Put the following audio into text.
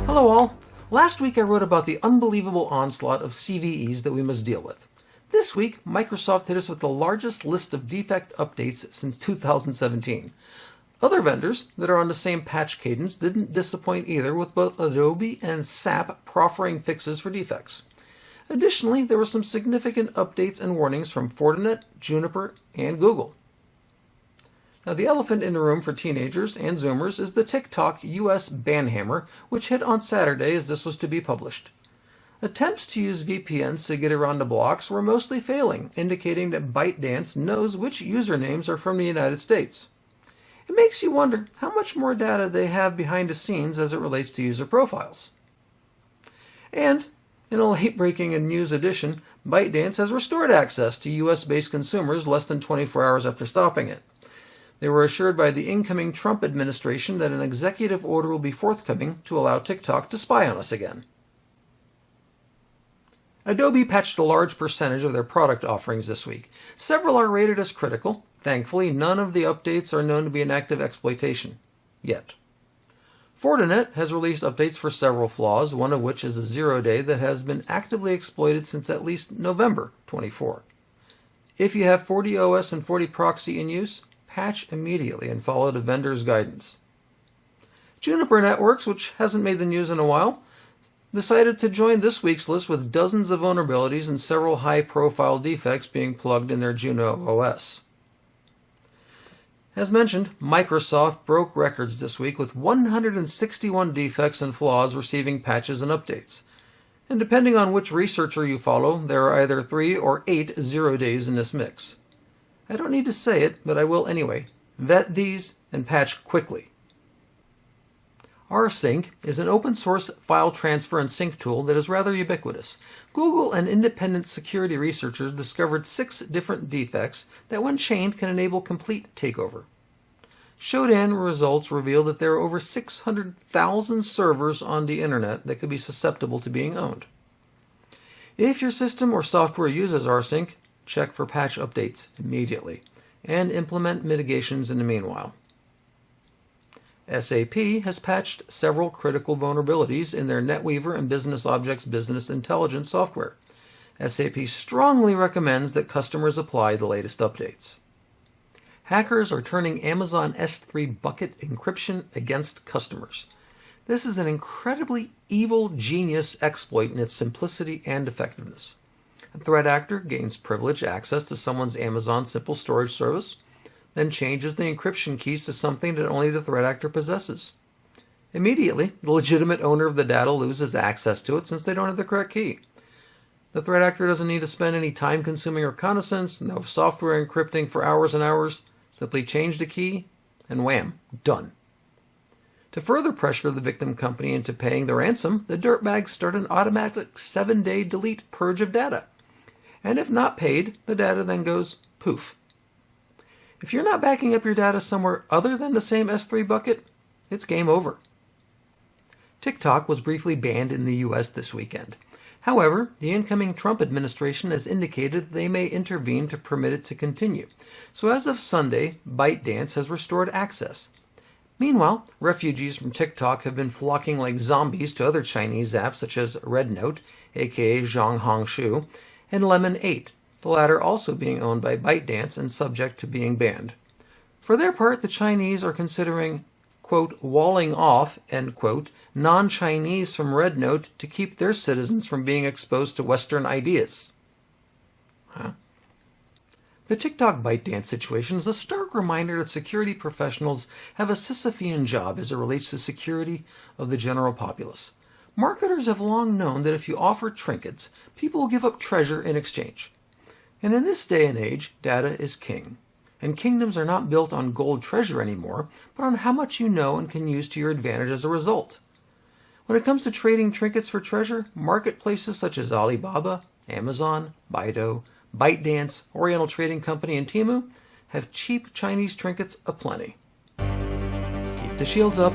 Hello all! Last week I wrote about the unbelievable onslaught of CVEs that we must deal with. This week, Microsoft hit us with the largest list of defect updates since 2017. Other vendors that are on the same patch cadence didn't disappoint either, with both Adobe and SAP proffering fixes for defects. Additionally, there were some significant updates and warnings from Fortinet, Juniper, and Google. Now, the elephant in the room for teenagers and Zoomers is the TikTok US ban hammer, which hit on Saturday as this was to be published. Attempts to use VPNs to get around the blocks were mostly failing, indicating that ByteDance knows which usernames are from the United States. It makes you wonder how much more data they have behind the scenes as it relates to user profiles. And, in a late-breaking news edition, ByteDance has restored access to US-based consumers less than 24 hours after stopping it. They were assured by the incoming Trump administration that an executive order will be forthcoming to allow TikTok to spy on us again. Adobe patched a large percentage of their product offerings this week. Several are rated as critical. Thankfully, none of the updates are known to be an active exploitation. Yet. Fortinet has released updates for several flaws, one of which is a 0-day that has been actively exploited since at least November 24. If you have FortiOS and FortiProxy in use, patch immediately and follow the vendor's guidance. Juniper Networks, which hasn't made the news in a while, decided to join this week's list with dozens of vulnerabilities and several high-profile defects being plugged in their Juno OS. As mentioned, Microsoft broke records this week with 161 defects and flaws receiving patches and updates. And depending on which researcher you follow, there are either 3 or 8 0-days in this mix. I don't need to say it, but I will anyway. Vet these and patch quickly. rsync is an open-source file transfer and sync tool that is rather ubiquitous. Google and independent security researchers discovered 6 different defects that, when chained, can enable complete takeover. Shodan results reveal that there are over 600,000 servers on the internet that could be susceptible to being owned. If your system or software uses rsync, check for patch updates immediately, and implement mitigations in the meanwhile. SAP has patched several critical vulnerabilities in their NetWeaver and BusinessObjects business intelligence software. SAP strongly recommends that customers apply the latest updates. Hackers are turning Amazon S3 bucket encryption against customers. This is an incredibly evil genius exploit in its simplicity and effectiveness. A threat actor gains privileged access to someone's Amazon Simple Storage service, then changes the encryption keys to something that only the threat actor possesses. Immediately, the legitimate owner of the data loses access to it since they don't have the correct key. The threat actor doesn't need to spend any time-consuming reconnaissance, no software encrypting for hours and hours. Simply change the key, and wham, done. To further pressure the victim company into paying the ransom, the dirtbags start an automatic 7-day delete purge of data. And if not paid, the data then goes poof. If you're not backing up your data somewhere other than the same S3 bucket, it's game over. TikTok was briefly banned in the US this weekend. However, the incoming Trump administration has indicated that they may intervene to permit it to continue. So as of Sunday, ByteDance has restored access. Meanwhile, refugees from TikTok have been flocking like zombies to other Chinese apps such as RedNote, aka Zhonghongshu, and Lemon 8, the latter also being owned by ByteDance and subject to being banned. For their part, the Chinese are considering, quote, walling off, end quote, non-Chinese from RedNote to keep their citizens from being exposed to Western ideas. The TikTok ByteDance situation is a stark reminder that security professionals have a Sisyphean job as it relates to security of the general populace. Marketers have long known that if you offer trinkets, people will give up treasure in exchange. And in this day and age, data is king. And kingdoms are not built on gold treasure anymore, but on how much you know and can use to your advantage as a result. When it comes to trading trinkets for treasure, marketplaces such as Alibaba, Amazon, Baidu, ByteDance, Oriental Trading Company, and Temu have cheap Chinese trinkets aplenty. Keep the shields up.